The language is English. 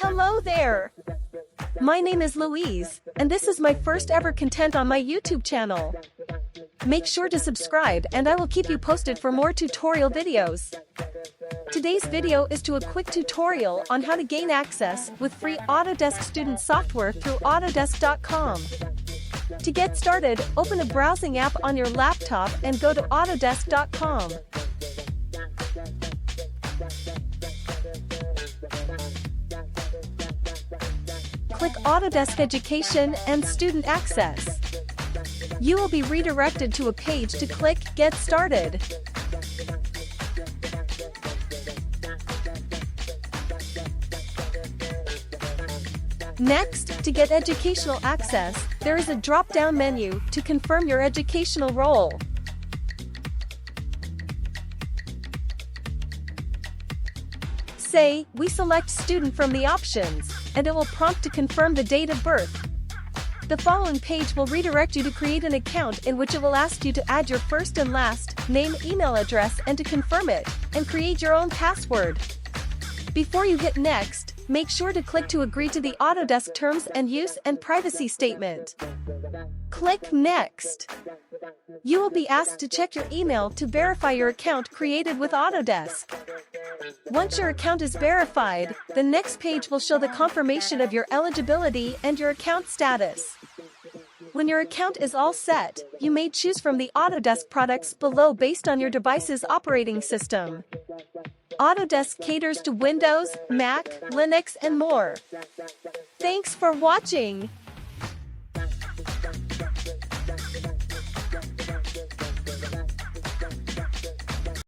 Hello there! My name is Louise, and this is my first ever content on my YouTube channel. Make sure to subscribe and I will keep you posted for more tutorial videos. Today's video is a quick tutorial on how to gain access with free Autodesk student software through Autodesk.com. To get started, open a browsing app on your laptop and go to Autodesk.com. Click Autodesk Education and Student Access. You will be redirected to a page to click Get Started. Next, to get educational access, there is a drop-down menu to confirm your educational role. Say, we select student from the options, and it will prompt to confirm the date of birth. The following page will redirect you to create an account in which it will ask you to add your first and last name, email address and to confirm it, and create your own password. Before you hit next, make sure to click to agree to the Autodesk Terms and Use and Privacy Statement. Click Next. You will be asked to check your email to verify your account created with Autodesk. Once your account is verified, the next page will show the confirmation of your eligibility and your account status. When your account is all set, you may choose from the Autodesk products below based on your device's operating system. Autodesk caters to Windows, Mac, Linux, and more. Thanks for watching.